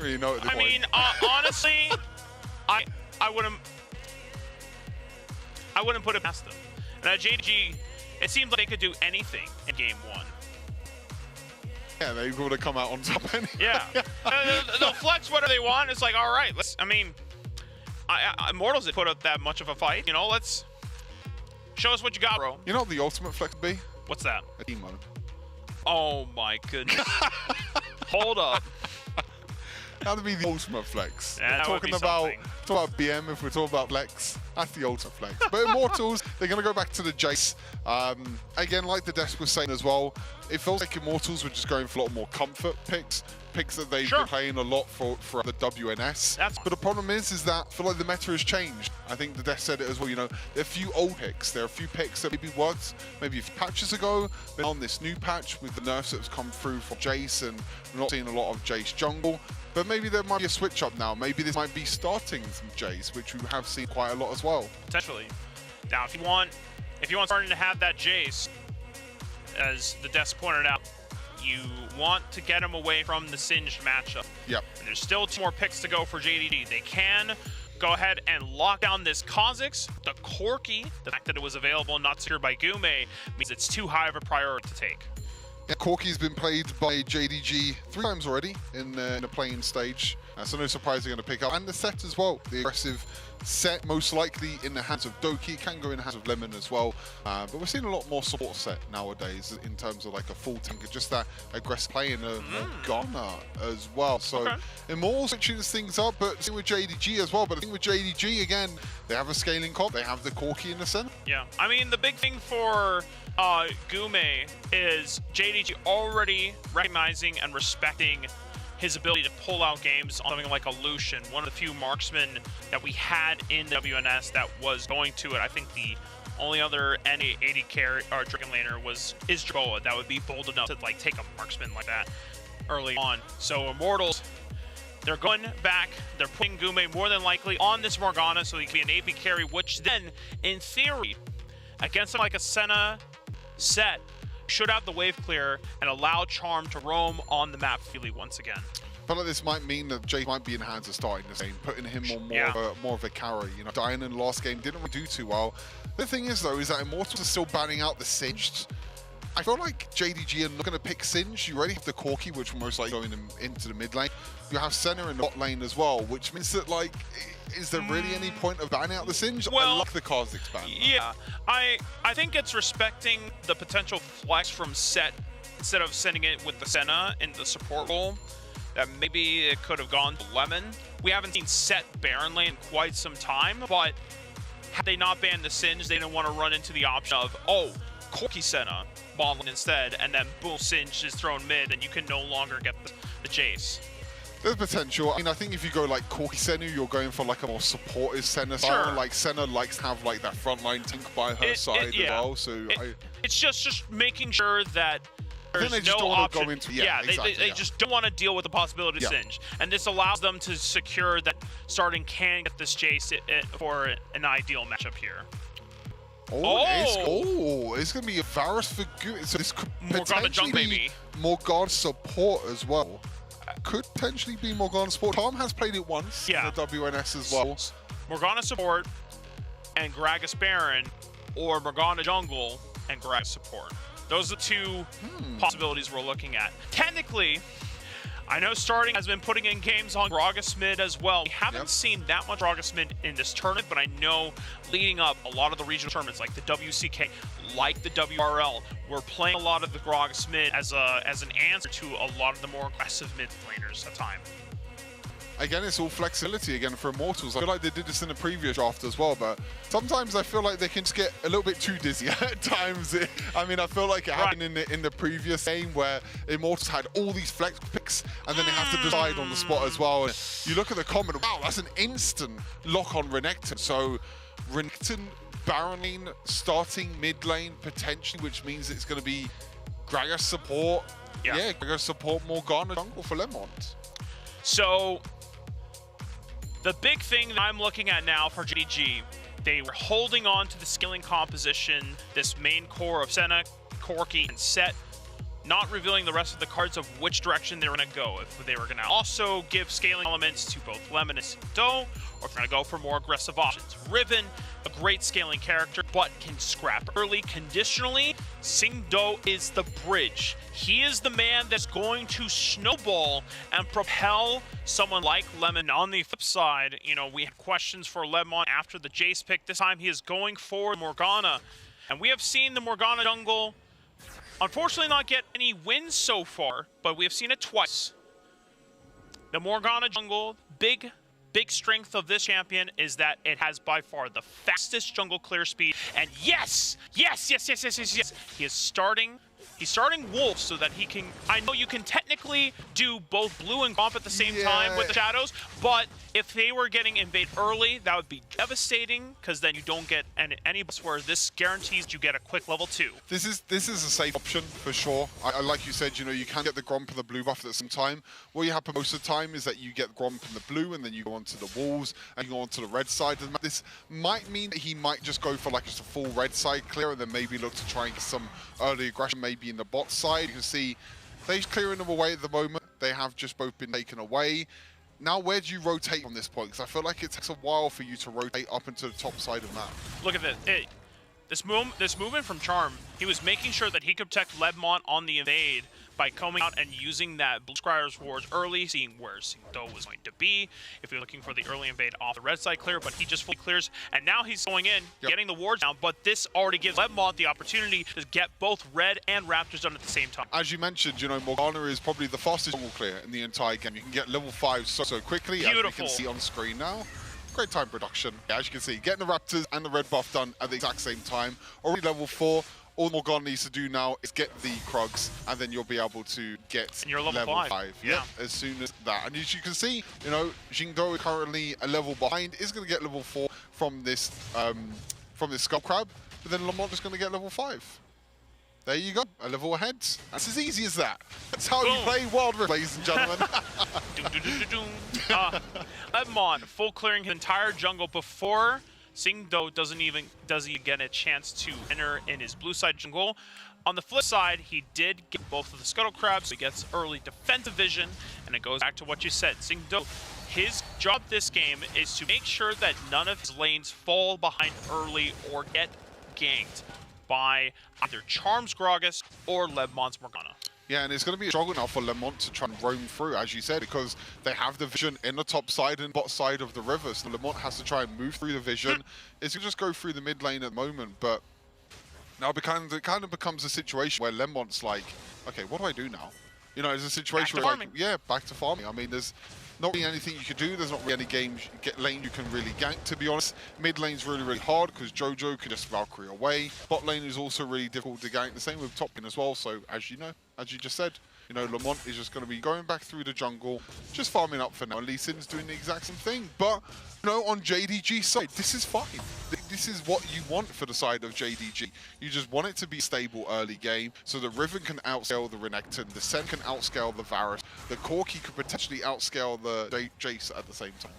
don't really know at this point. I mean, honestly, I wouldn't put it past them. And at JDG, it seemed like they could do anything in game 1. Yeah, they would have come out on top anyway. Yeah. They'll flex whatever they want. It's like, all right, I mean, Immortals didn't put up that much of a fight. You know, let's show us what you got, bro. You know what the ultimate flex would be? What's that? A emo. Oh my goodness. Hold up. That would be the ultimate flex. Yeah, we're talking about BM, if we're talking about flex, that's the ultimate flex. But Immortals, they're going to go back to the Jace. Again, like the desk was saying as well, it feels like Immortals were just going for a lot more comfort picks that they've been playing a lot for the WNS. But the problem is that I feel like the meta has changed. I think the desk said it as well, you know, there are a few old picks. There are a few picks that maybe worked maybe a few patches ago. Then on this new patch with the nerfs that have come through for Jace, and we're not seeing a lot of Jace jungle. But maybe there might be a switch up now. Maybe this might be starting some Jace, which we have seen quite a lot as well. Potentially. Now, if you want starting to have that Jace, as the desk pointed out, you want to get him away from the Singed matchup. Yep. And there's still 2 more picks to go for JDG. They can go ahead and lock down this Kha'Zix. The Corki, the fact that it was available and not secured by Gume, means it's too high of a priority to take. Yeah, Corki's been played by JDG 3 times already in the playing stage, so no surprise they're going to pick up. And the set as well, the aggressive set, most likely in the hands of Doki, can go in the hands of Lemon as well. But we're seeing a lot more support set nowadays in terms of like a full tank, just that aggressive play in a Morgana as well. So Immortals switches things up, but same with JDG as well. But I think with JDG, again, they have a scaling comp, they have the Corki in the center. Yeah, I mean, the big thing for Gume is JDG already recognizing and respecting his ability to pull out games on something like a Lucian, one of the few marksmen that we had in the WNS that was going to it. I think the only other NA80 carry or Dragon Laner is Jerboa that would be bold enough to like take a marksman like that early on. So Immortals, they're going back, they're putting Gume more than likely on this Morgana so he can be an AP carry, which then, in theory, against something like a Senna set, should have the wave clear and allow Charm to roam on the map freely once again. I feel like this might mean that Jake might be in the hands of starting this game, putting him on more of a carry. You know, dying in the last game didn't really do too well. The thing is, though, is that Immortals are still banning out the Singed. I feel like JDG are not going to pick Singed. You already have the Corki, which will most likely go into the mid lane. You have Senna in the bot lane as well, which means that, like, is there really any point of banning out the Singed? Well, I like the Kha'Zix ban. Yeah, I think it's respecting the potential flex from Set instead of sending it with the Senna in the support role. That maybe it could have gone to Lemon. We haven't seen Set Baron lane in quite some time, but had they not banned the Singed, they didn't want to run into the option of, oh, Corki Senna bottom instead, and then boom, Singed is thrown mid, and you can no longer get the Jace. There's potential. I mean, I think if you go like Corki Senna, you're going for like a more supportive Senna style. Like Senna likes to have like that frontline tank by her side as well. So it's just making sure that there's they just no don't option. Go into, exactly, they just don't want to deal with the possibility of Singed, and this allows them to secure that starting can get this Jace for an ideal matchup here. It's going to be a Varus for good. So this could potentially be Morgana support as well. Could potentially be Morgana support. Tom has played it once in the WNS as well. Morgana support and Gragas Baron, or Morgana jungle and Gragas support. Those are the 2 possibilities we're looking at. Technically, I know starting has been putting in games on Gragas mid as well. We haven't seen that much Gragas mid in this tournament, but I know leading up a lot of the regional tournaments like the WCK, like the WRL, we're playing a lot of the Gragas mid as an answer to a lot of the more aggressive mid laners at the time. Again, it's all flexibility again for Immortals. I feel like they did this in the previous draft as well, but sometimes I feel like they can just get a little bit too dizzy at times. I mean, I feel like it happened in the previous game where Immortals had all these flex picks and then they have to decide on the spot as well. And you look at the comment, wow, that's an instant lock on Renekton. So Renekton, Baron lane, starting mid lane potentially, which means it's going to be Gragas support. Yeah, Gragas support Morgana jungle for Lemont. So the big thing that I'm looking at now for JDG, they were holding on to the skilling composition, this main core of Senna, Corki, and Set. not revealing the rest of the cards of which direction they were going to go. If they were going to also give scaling elements to both Lemon and Do, or if they're going to go for more aggressive options. Riven, a great scaling character, but can scrap early conditionally. Do is the bridge. He is the man that's going to snowball and propel someone like Lemon. On the flip side, you know, we had questions for Lemon after the Jace pick. This time he is going for Morgana. And we have seen the Morgana jungle, unfortunately, not get any wins so far, but we have seen it twice. The Morgana jungle, big strength of this champion is that it has by far the fastest jungle clear speed. And yes, he is starting. He's starting Wolf so that he can. I know you can technically do both blue and comp at the same time with the shadows, but if they were getting invade early, that would be devastating because then you don't get any buffs. Where this guarantees you get a quick level 2. This is a safe option for sure. I like you said, you know, you can get the Gromp and the blue buff at the same time. What you happen most of the time is that you get Gromp and the blue, and then you go onto the walls and you go onto the red side. And this might mean that he might just go for like just a full red side clear, and then maybe look to try and get some early aggression, maybe in the bot side. You can see they're clearing them away at the moment. They have just both been taken away. Now, where do you rotate from this point? Because I feel like it takes a while for you to rotate up into the top side of map. Look at this. This movement from Charm, he was making sure that he could protect Lebmont on the invade by coming out and using that Blue Scryer's Wards early, seeing where Do was going to be, if you're looking for the early invade off the red side clear, but he just fully clears, and now he's going in, getting the wards down, but this already gives Lebmont the opportunity to get both red and Raptors done at the same time. As you mentioned, you know, Morgana is probably the fastest jungle clear in the entire game. You can get level 5 so quickly, Beautiful. as we can see on screen now. Great time production. Yeah, as you can see, getting the Raptors and the red buff done at the exact same time. Already level 4. All Morgana needs to do now is get the Krugs, and then you'll be able to get and you're level 5. Yeah. Yep, as soon as that. And as you can see, you know, Do is currently a level behind, is going to get level 4 from this Skull Crab, but then Lamont is going to get level 5. There you go, a level ahead. That's as easy as that. That's how you play Wild Rift, ladies and gentlemen. Lebmont full clearing his entire jungle before Do doesn't even get a chance to enter in his blue side jungle. On the flip side, he did get both of the Scuttle Crabs, so he gets early defensive vision, and it goes back to what you said. Do, his job this game is to make sure that none of his lanes fall behind early or get ganked by either Charm's Gragas or Lebmont's Morgana. Yeah, and it's going to be a struggle now for Lemont to try and roam through, as you said, because they have the vision in the top side and bot side of the river. So Lemont has to try and move through the vision. It's going to just go through the mid lane at the moment, but now it kind of becomes a situation where Lemont's like, okay, what do I do now? You know, it's a situation where, like, yeah, back to farming. I mean, there's not really anything you can do. There's not really any lane you can really gank, to be honest. Mid lane's really, really hard because Jojo can just Valkyrie away. Bot lane is also really difficult to gank. The same with top lane as well. So, as you know, as you just said, you know, Lamont is just going to be going back through the jungle, just farming up for now. And Lee Sin's doing the exact same thing. But, you know, on JDG's side, this is fine. This is what you want for the side of JDG. You just want it to be a stable early game, so the Riven can outscale the Renekton, the Sen can outscale the Varus, the Corki could potentially outscale the Jace at the same time.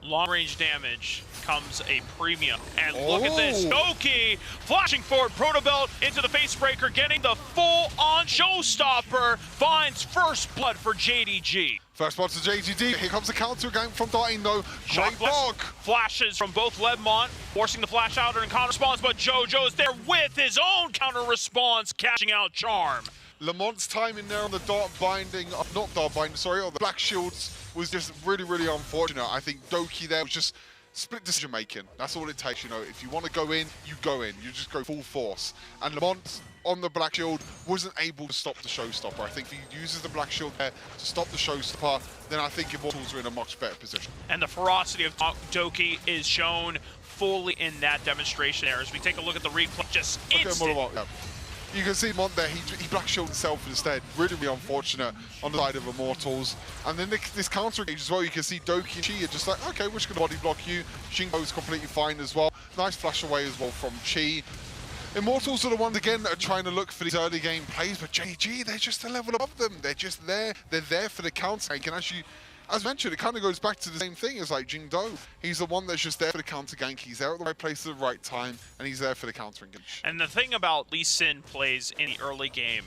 Long-range damage comes a premium. And look at this. Doki flashing forward, Protobelt into the Facebreaker, getting the full-on showstopper. Finds first blood for JDG. First blood to JDG. Here comes the counter gang from Darting though. Great block. Flashes from both Lebmont, forcing the flash outer and counter response, but JoJo's there with his own counter response, catching out Charm. Lamont's timing there on the dart binding, not dart binding, sorry, on the black shields was just really, really unfortunate. I think Doki there was just split decision making. That's all it takes, you know. If you want to go in, you go in. You just go full force. And Lamont on the black shield wasn't able to stop the showstopper. I think if he uses the black shield there to stop the showstopper, then I think Immortals are in a much better position. And the ferocity of Doki is shown fully in that demonstration there. As we take a look at the replay, just instant. You can see Mont there, he black shielded himself instead. Really, really unfortunate on the side of Immortals. And then this counter engage as well, you can see Doki and Chi are just like, okay, we're just going to body block you. Shingo's completely fine as well. Nice flash away as well from Chi. Immortals are the ones, again, that are trying to look for these early game plays, but JG, they're just a level above them. They're just there. They're there for the counter gank. And as mentioned, it kind of goes back to the same thing as like Jingdo. He's the one that's just there for the counter gank. He's there at the right place at the right time, and he's there for the counter engage. And the thing about Lee Sin plays in the early game,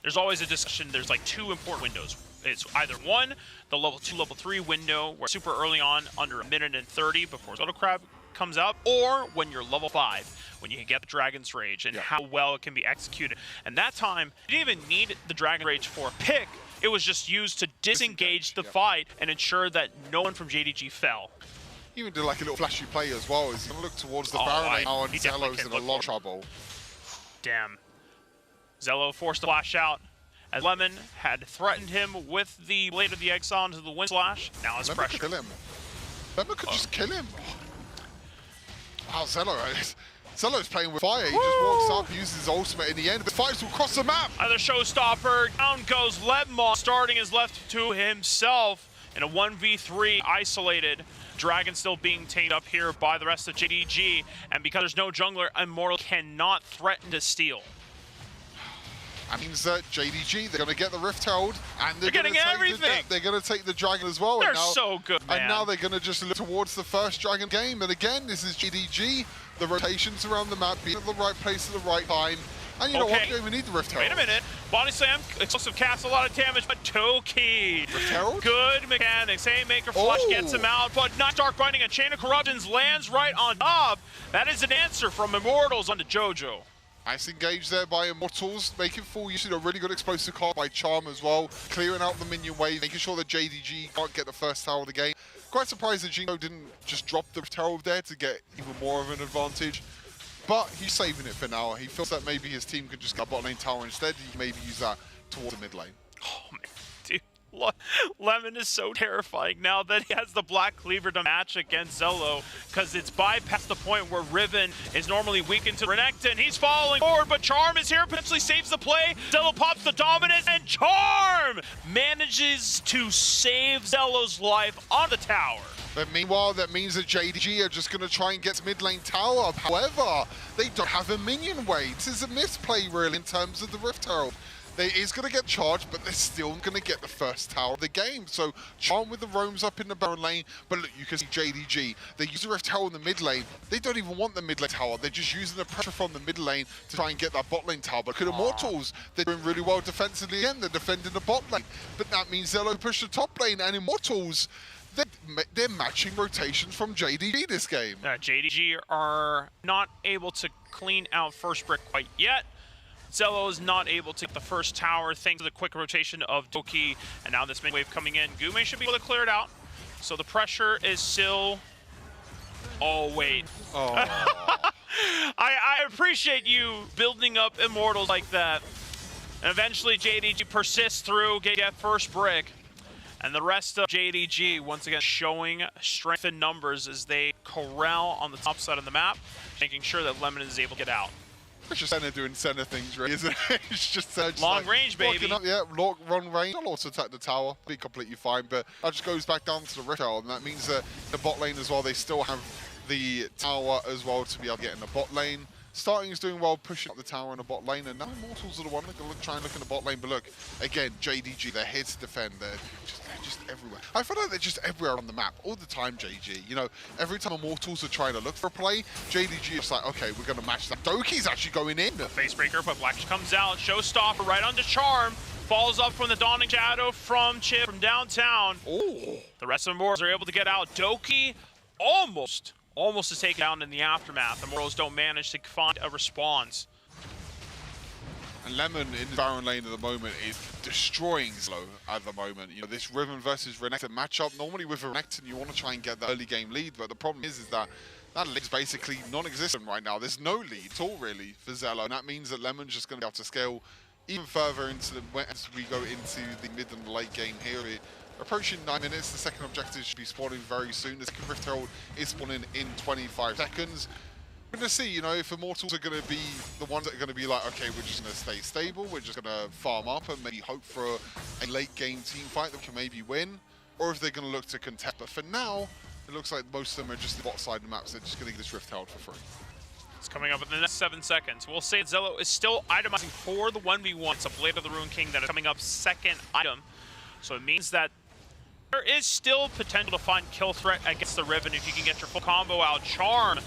there's always a discussion. There's like two important windows. It's either one, the level 2, level 3 window, where super early on, under 1:30 before Soto Crab comes out, or when you're level 5, when you can get the Dragon's Rage and how well it can be executed. And that time, you didn't even need the Dragon Rage for a pick. It was just used to disengage the fight and ensure that no one from JDG fell. Even did like a little flashy play as well. He's going to look towards the Baron now, and Zello's in a lot of trouble. Damn. Zello forced to flash out, as Lemon had threatened him with the Blade of the Exile into the Wind Slash. Now it's pressure. Kill him. Lemon could just kill him. Wow, Zello's playing with fire. He just walks up, uses his ultimate in the end, but fights will cross the map. Another showstopper. Down goes Lemon, starting his left to himself in a 1v3 isolated. Dragon still being tamed up here by the rest of JDG, and because there's no jungler, Immortal cannot threaten to steal. That means that JDG, they're going to get the Rift Herald, and they're getting everything. They're going to take the Dragon as well. They're so good, man. And now they're going to just look towards the first Dragon game. And again, this is JDG. The rotations around the map, being at the right place at the right time. And you know what? We don't even need the Rift Herald. Wait a minute. Body Slam, explosive cast, a lot of damage, but Toki. Rift Herald? Good mechanics. Haymaker Flush gets him out, but not Dark Binding. A Chain of Corruptions lands right on top. That is an answer from Immortals onto JoJo. Nice engage there by Immortals, making full use of a really good explosive card by Charm as well, clearing out the minion wave, making sure that JDG can't get the first tower of the game. Quite surprised that Gino didn't just drop the tower there to get even more of an advantage, but he's saving it for now. He feels that maybe his team could just get bot lane tower instead. He maybe use that towards the mid lane. Oh man, dude. Lemon is so terrifying now that he has the Black Cleaver to match against Zello, because it's bypassed the point where Riven is normally weakened to Renekton. He's falling forward, but Charm is here, potentially saves the play. Zello pops the dominance, and Charm manages to save Zello's life on the tower. But meanwhile, that means that JDG are just going to try and get to mid lane tower. However, they don't have a minion wave. This is a misplay, really, in terms of the Rift Herald. They is going to get charged, but they're still going to get the first tower of the game. So Charm with the roams up in the Baron lane, but look, you can see JDG. They use the Rift Tower in the mid lane. They don't even want the mid lane tower. They're just using the pressure from the mid lane to try and get that bot lane tower. But look at Immortals. They're doing really well defensively again. They're defending the bot lane. But that means Zello push the top lane, and Immortals, they're matching rotations from JDG this game. JDG are not able to clean out first brick quite yet. Zello is not able to get the first tower thanks to the quick rotation of Doki, and now this mid wave coming in. Gume should be able to clear it out. So the pressure is still... Oh, wait. Oh. I appreciate you building up Immortals like that. And eventually JDG persists through, get first brick. And the rest of JDG, once again, showing strength in numbers as they corral on the top side of the map, making sure that Lemon is able to get out. It's just Senna doing Senna things, really, isn't it? It's just long like range, baby. Up, yeah, long range. I'll also attack the tower, be completely fine, but that just goes back down to the Rift Herald, and that means that the bot lane as well, they still have the tower as well to be able to get in the bot lane. Starting is doing well, pushing up the tower in the bot lane, and now Immortals are the one that can try and look in the bot lane, but look, again, JDG, they're here to defend, they're just everywhere. I feel like they're just everywhere on the map, all the time, JG. You know, every time Immortals are trying to look for a play, JDG is like, okay, we're going to match that. Doki's actually going in. Facebreaker, but Black comes out, showstopper right onto Charm, falls up from the Dawning Shadow from Chip from downtown. Oh. The rest of the Immortals are able to get out. Doki almost is taken down in the aftermath. The Immortals don't manage to find a response. And Lemon in the Baron lane at the moment is destroying Zello at the moment. You know, this Riven versus Renekton matchup, normally with Renekton you want to try and get the early game lead, but the problem is that lead is basically non-existent right now. There's no lead at all really for Zello, and that means that Lemon's just going to be able to scale even further into as we go into the mid and late game here. We're approaching 9 minutes, the second objective should be spawning very soon. The second Rift Herald is spawning in 25 seconds. We're going to see, you know, if Immortals are going to be the ones that are going to be like, okay, we're just going to stay stable, we're just going to farm up and maybe hope for a late game team fight that can maybe win, or if they're going to look to contest. But for now, it looks like most of them are just the bot side of the maps. They're just going to get this Rift Herald for free. It's coming up in the next 7 seconds. We'll say Zello is still itemizing for the 1v1. It's a Blade of the Ruined King that is coming up second item. So it means that there is still potential to find kill threat against the Riven if you can get your full combo out. Charm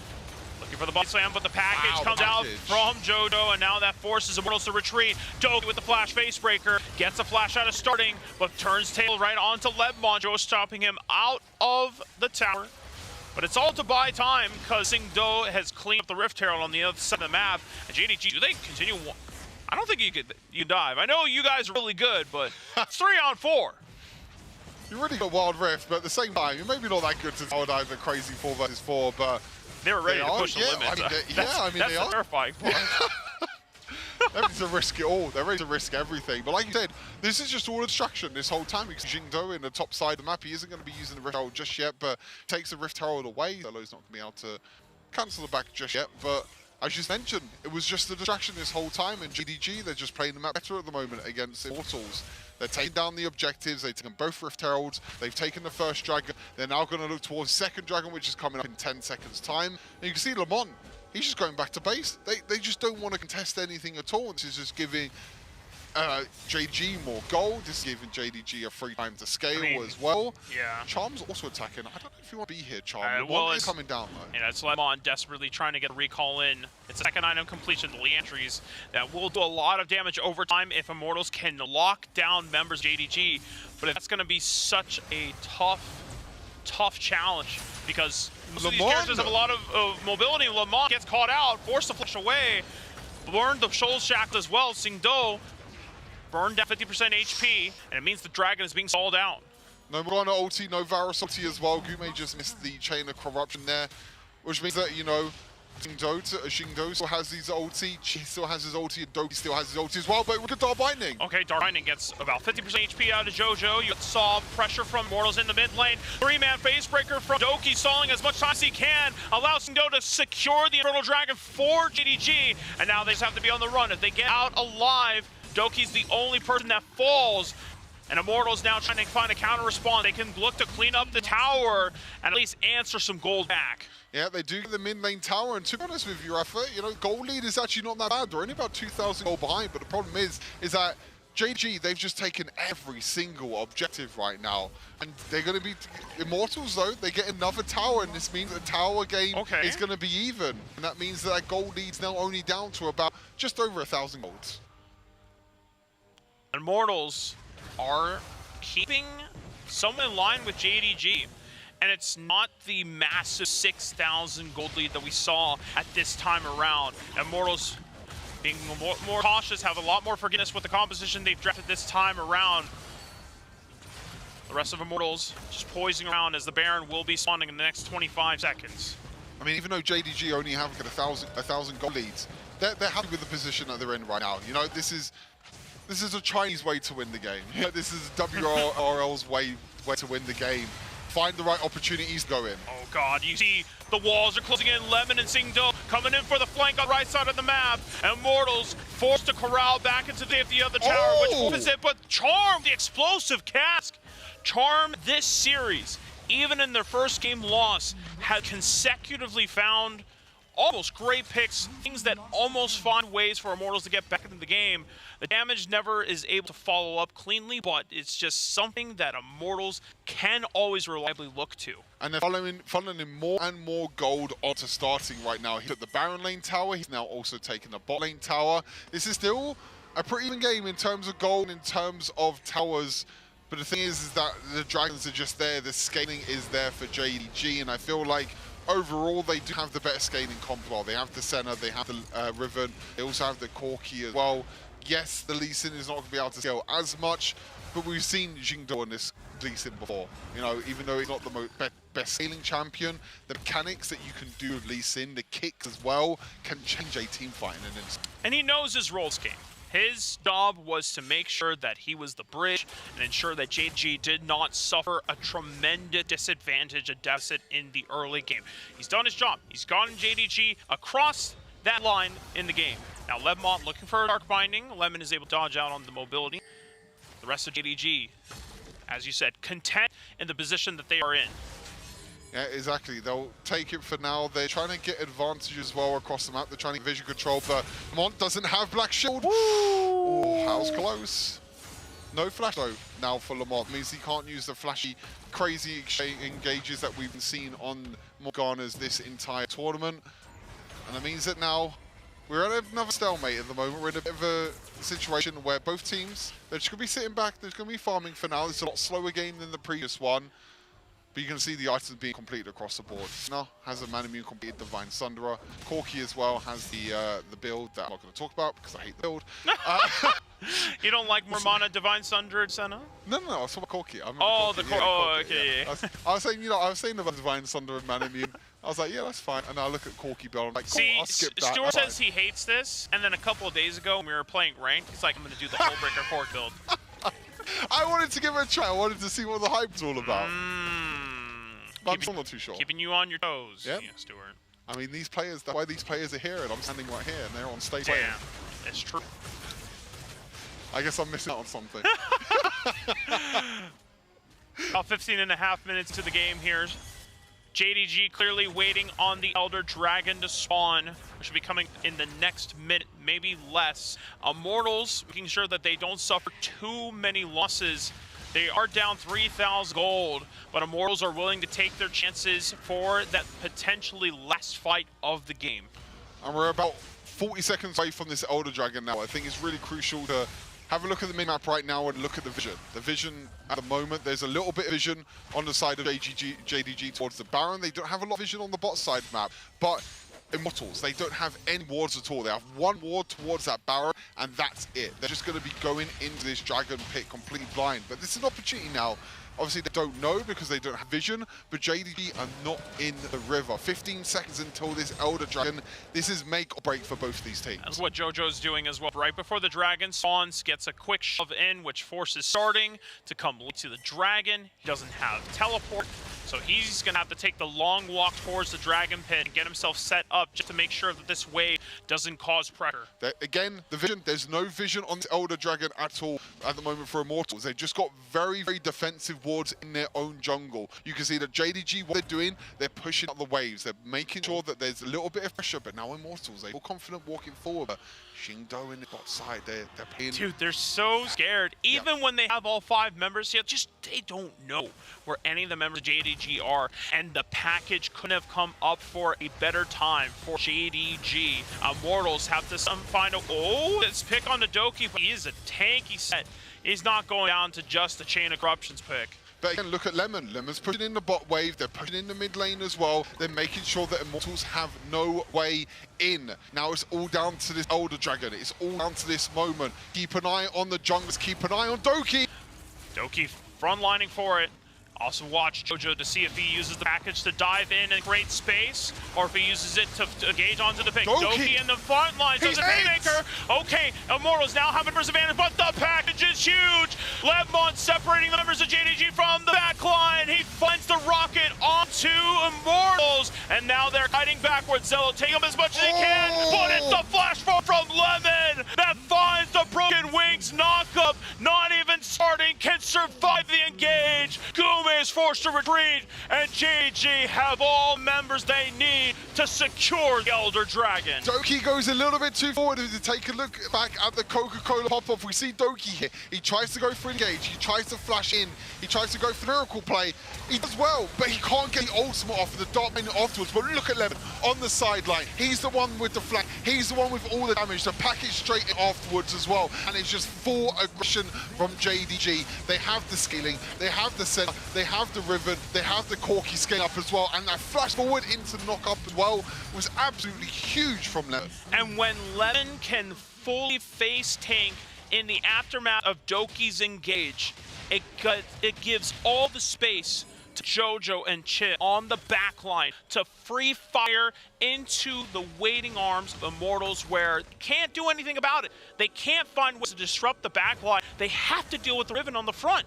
Looking for the body slam, but the package Wow, comes out package. from JoJo, and now that forces Immortals to retreat. Doki with the flash face breaker, gets a flash out of starting, but turns tail right onto Lebmon. Joe stopping him out of the tower. But it's all to buy time, because Singdo has cleaned up the Rift Herald on the other side of the map. And JDG, do they continue? I don't think you can dive. I know you guys are really good, but it's 3-on-4. You really got Wild Rift, but at the same time, you're maybe not that good to tower dive a crazy 4v4, but They were ready to push the limits. That's the terrifying part. They're ready to risk it all. They're ready to risk everything. But like you said, this is just all a distraction this whole time, because Jingdo in the top side of the map, he isn't going to be using the Rift Herald just yet, but takes the Rift Herald away. Solo's not going to be able to cancel the back just yet, but as you mentioned, it was just a distraction this whole time, and JDG, they're just playing the map better at the moment against Immortals. They're taking down the objectives, they've taken both Rift Heralds, they've taken the first dragon, they're now going to look towards the second dragon, which is coming up in 10 seconds time. And you can see Lamont, he's just going back to base. They just don't want to contest anything at all. This is just giving JDG more gold. This is giving JDG a free time to scale as well. Yeah. Charm's also attacking. I don't know if you want to be here, Charm. Well, it's coming down though. It's Lemon desperately trying to get a recall in. It's a second item completion, the Leantries, that will do a lot of damage over time if Immortals can lock down members of JDG. But that's going to be such a tough challenge, because most of these characters have a lot of mobility. Lemon gets caught out, forced to flush away, burned the Shoal Shackle as well. Singdo burned down 50% HP, and it means the dragon is being stalled out. No Morana ulti, no Varus ulti as well. Gume just missed the chain of corruption there, which means that, you know, Singdo still has his ulti, Chi still has his ulti, and Doki still has his ulti as well, but look at Dark Binding. Okay, Dark Binding gets about 50% HP out of JoJo. You saw pressure from Immortals in the mid lane. 3-man facebreaker from Doki, stalling as much time as he can, allows Singdo to secure the Infernal Dragon for JDG, and now they just have to be on the run. If they get out alive, Doki's the only person that falls, and Immortals now trying to find a counter respawn. They can look to clean up the tower and at least answer some gold back. Yeah, they do get the mid lane tower, and to be honest with you, Rafa, you know, gold lead is actually not that bad. They're only about 2,000 gold behind, but the problem is that JG, they've just taken every single objective right now, and they're going to be Immortals though. They get another tower, and this means the tower game is going to be even, and that means that gold lead's now only down to about just over 1,000 golds. Immortals are keeping somewhat in line with JDG, and it's not the massive 6,000 gold lead that we saw at this time around. Immortals being more cautious, have a lot more forgiveness with the composition they've drafted this time around. The rest of Immortals just poising around, as the Baron will be spawning in the next 25 seconds. I mean, even though JDG only have 1,000 gold leads, they're happy with the position that they're in right now. You know, this is a Chinese way to win the game. This is WRL's way to win the game. Find the right opportunities to go in. Oh God, you see the walls are closing in. Lemon and Singdo coming in for the flank on the right side of the map. Immortals forced to corral back into the other tower, which is it, but Charm, the explosive cask. Charm this series, even in their first game loss, had consecutively found almost great picks, things that almost find ways for Immortals to get back into the game. The damage never is able to follow up cleanly, but it's just something that Immortals can always reliably look to. And they're funneling more and more gold onto starting right now. He's at the Baron lane tower. He's now also taking the bot lane tower. This is still a pretty even game in terms of gold, in terms of towers. But the thing is that the dragons are just there. The scaling is there for JDG, and I feel like overall, they do have the better scaling comp. Well, they have the Senna, they have the Riven, they also have the Corki as well. Yes, the Lee Sin is not going to be able to scale as much, but we've seen Jingdo on this Lee Sin before. You know, even though he's not the best scaling champion, the mechanics that you can do with Lee Sin, the kicks as well, can change a team fight in an instant. And he knows his roles game. His job was to make sure that he was the bridge and ensure that JDG did not suffer a tremendous disadvantage, a deficit in the early game. He's done his job. He's gotten JDG across that line in the game. Now Lebmont looking for a Dark Binding. Lemon is able to dodge out on the mobility. The rest of JDG, as you said, content in the position that they are in. Yeah, exactly. They'll take it for now. They're trying to get advantage as well across the map. They're trying to get vision control, but Mont doesn't have Black Shield. Oh, that was close. No flash though now for Lamont. Means he can't use the flashy, crazy engages that we've been seeing on Morgana's this entire tournament. And that means that now we're at another stalemate at the moment. We're in a bit of a situation where both teams, they're just going to be sitting back. There's going to be farming for now. It's a lot slower game than the previous one. But you can see the items being completed across the board. Now has a Man Immune completed Divine Sunderer. Corki as well has the build that I'm not going to talk about because I hate the build. You don't like more mana Divine Sundered, Senna? No, I was talking about Corki. Okay. I was saying, I was saying about Divine Sunderer and Man Immune. I was like, yeah, that's fine. And I look at Corki build. I'm like, cool, See, I'll skip that. Stuart says he hates this, and then a couple of days ago when we were playing ranked, he's like, I'm going to do the Hullbreaker Cork build. I wanted to give it a try. I wanted to see what the hype's all about. But I'm still not too sure. Keeping you on your toes, Yep. yeah, Stuart. I mean, these players, that's why these players are here, and I'm standing right here, and they're on stage. Damn, it's true. I guess I'm missing out on something. About 15.5 minutes to the game here. JDG clearly waiting on the Elder Dragon to spawn, which will be coming in the next minute, maybe less. Immortals making sure that they don't suffer too many losses. They are down 3,000 gold, but Immortals are willing to take their chances for that potentially last fight of the game. And we're about 40 seconds away from this Elder Dragon now. I think it's really crucial to have a look at the minimap right now and look at the vision. The vision at the moment, there's a little bit of vision on the side of JDG towards the Baron. They don't have a lot of vision on the bot side map, but Immortals, they don't have any wards at all. They have one ward towards that Baron, and that's it. They're just going to be going into this Dragon pit completely blind. But this is an opportunity now. Obviously, they don't know because they don't have vision, but JDG are not in the river. 15 seconds until this Elder Dragon. This is make or break for both of these teams. That's what JoJo's doing as well. Right before the Dragon spawns, gets a quick shove in, which forces starting to come to the Dragon. He doesn't have teleport, so he's going to have to take the long walk towards the Dragon pit and get himself set up just to make sure that this wave doesn't cause pressure. Again, the vision, there's no vision on the Elder Dragon at all at the moment for Immortals. They've just got very, very defensive wards in their own jungle. You can see that JDG, what they're doing, they're pushing up the waves. They're making sure that there's a little bit of pressure, but now Immortals, they feel confident walking forward. But Xingdo in the bot side, they're playing. Dude, they're so scared. Even when they have all 5 members here, they don't know where any of the members of JDG are. And the package couldn't have come up for a better time for JDG. Immortals have to find a... Oh, let's pick on the Doki, but he is a tanky set. He's not going down to just the Chain of Corruptions pick. But again, look at Lemon. Lemon's pushing in the bot wave. They're pushing in the mid lane as well. They're making sure that Immortals have no way in. Now it's all down to this Elder Dragon. It's all down to this moment. Keep an eye on the junglers. Keep an eye on Doki. Doki frontlining for it. Also watch JoJo to see if he uses the package to dive in and create space, or if he uses it to engage onto the pick. Doki in the front line, so the Haymaker. Okay, Immortals now have a first advantage, but the package is huge. Lemon separating the members of JDG from the back line. He finds the rocket onto Immortals, and now they're fighting backwards. Zello take them as much as they can, but it's the flash from Lemon that finds the broken wings knockup. Not even starting can survive the engage. Is forced to retreat, and JDG have all members they need to secure the Elder Dragon. Doki goes a little bit too forward. If you take a look back at the Coca-Cola pop-off, we see Doki here. He tries to go for engage, he tries to flash in, he tries to go for miracle play. He does well, but he can't get the ultimate off of the dark lane afterwards. But look at Lemon on the sideline. He's the one with the flag. He's the one with all the damage. The package straight in afterwards as well. And it's just full aggression from JDG. They have the scaling, they have the center, they have the Riven, they have the Corki scale up as well. And that flash forward into knock up as well was absolutely huge from Lemon. And when Lemon can fully face tank in the aftermath of Doki's engage, it gives all the space to JoJo and Chit on the back line to free fire into the waiting arms of Immortals, where they can't do anything about it. They can't find ways to disrupt the back line. They have to deal with the Riven on the front.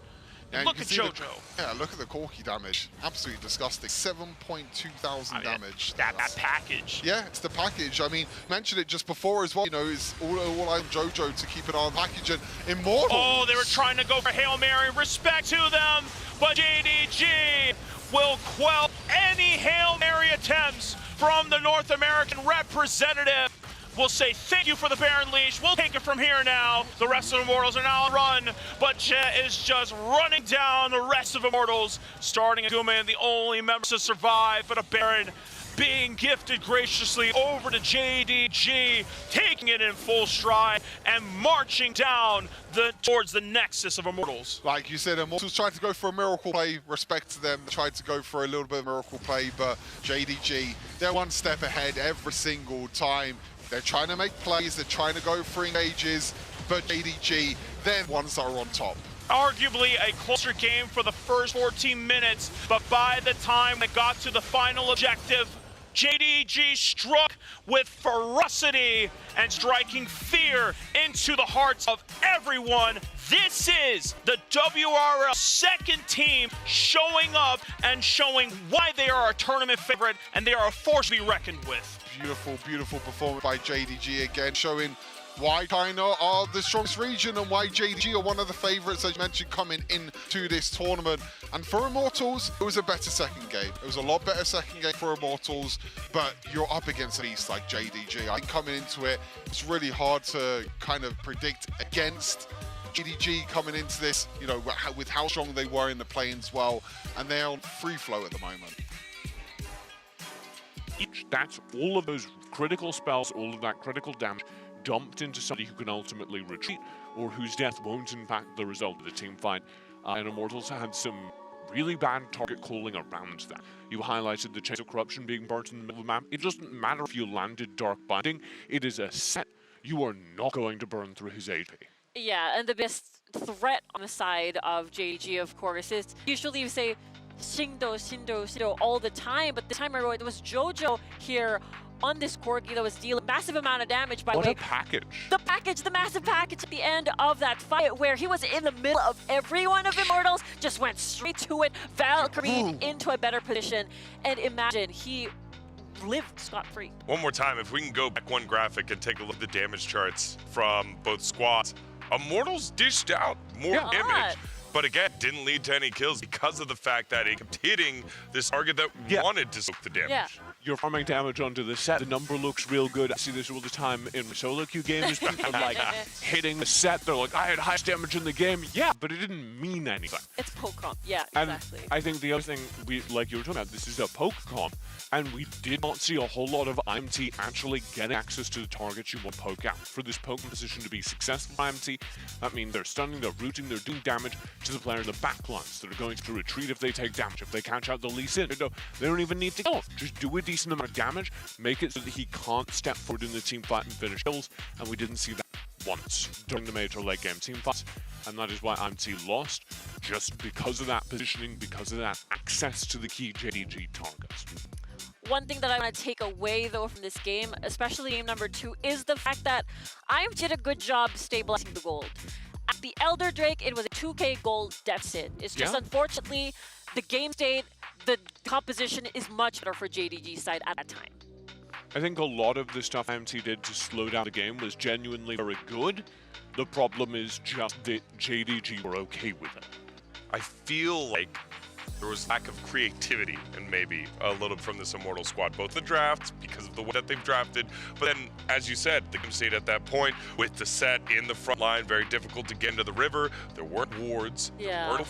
Yeah, look at JoJo. Yeah, look at the Corki damage. Absolutely disgusting. 7,200 damage. That package. Yeah, it's the package. I mean, mentioned it just before as well. You know, it's all on JoJo to keep an eye on the package. And Immortals. Oh, they were trying to go for Hail Mary. Respect to them, but JDG will quell any Hail Mary attempts from the North American representative. We'll say thank you for the Baron Leash. We'll take it from here now. The rest of the Immortals are now on run, but Jet is just running down the rest of Immortals, starting Gume, the only member to survive, but a Baron being gifted graciously over to JDG, taking it in full stride and marching down towards the nexus of Immortals. Like you said, Immortals tried to go for a miracle play. Respect to them. They tried to go for a little bit of miracle play, but JDG, they're one step ahead every single time. They're trying to make plays. They're trying to go for engages, but JDG, they're the ones that are on top. Arguably a closer game for the first 14 minutes, but by the time they got to the final objective, JDG struck with ferocity and striking fear into the hearts of everyone. This is the WRL second team showing up and showing why they are a tournament favorite and they are a force to be reckoned with. Beautiful, beautiful performance by JDG again, showing why China are the strongest region and why JDG are one of the favorites, as you mentioned, coming into this tournament. And for Immortals, it was a better second game. It was a lot better second game for Immortals, but you're up against a beast like JDG. I think coming into it, it's really hard to kind of predict against JDG coming into this, you know, with how strong they were in the play-ins as well, and they're on free flow at the moment. That's all of those critical spells, all of that critical damage dumped into somebody who can ultimately retreat or whose death won't impact the result of the team fight. And Immortals had some really bad target calling around that. You highlighted the Chains of Corruption being burnt in the middle of the map. It doesn't matter if you landed Dark Binding. It is a set. You are not going to burn through his AP. Yeah, and the best threat on the side of JDG, of course, is usually you say Shindo, Shindo, Shindo all the time, but this time I wrote it was JoJo here on this Corgi that was dealing massive amount of damage. By the way, what a package. The massive package at the end of that fight where he was in the middle of every one of Immortals, just went straight to it, Valkyrie into a better position, and imagine he lived scot-free. One more time, if we can go back one graphic and take a look at the damage charts from both squads, Immortals dished out more damage. But again, didn't lead to any kills because of the fact that it kept hitting this target that wanted to soak the damage. Yeah. You're farming damage onto the set. The number looks real good. I see this all the time in solo queue games. People are like hitting the set. They're like, I had highest damage in the game. Yeah, but it didn't mean anything. It's poke comp. Yeah, and exactly. I think the other thing, like you were talking about, this is a poke comp, and we did not see a whole lot of IMT actually getting access to the targets you want to poke out. For this poke position to be successful for IMT, that means they're stunning, they're rooting, they're doing damage to the players in the back lines that are going to retreat if they take damage. If they catch out the Lee Sin, they don't even need to kill. Just do a decent amount of damage, make it so that he can't step forward in the team fight and finish kills, and we didn't see that once during the mid or late game team fights, and that is why IMT lost, just because of that positioning, because of that access to the key JDG targets. One thing that I want to take away, though, from this game, especially game number 2, is the fact that IMT did a good job stabilizing the gold. At the Elder Drake, it was a 2k gold deficit. It's just unfortunately, the game state, the composition is much better for JDG's side at that time. I think a lot of the stuff IMT did to slow down the game was genuinely very good. The problem is just that JDG were okay with it. I feel like there was lack of creativity and maybe a little from this Immortal squad, both the drafts because of the way that they've drafted, but then, as you said, the game state at that point with the set in the front line, very difficult to get into the river. There weren't wards, there weren't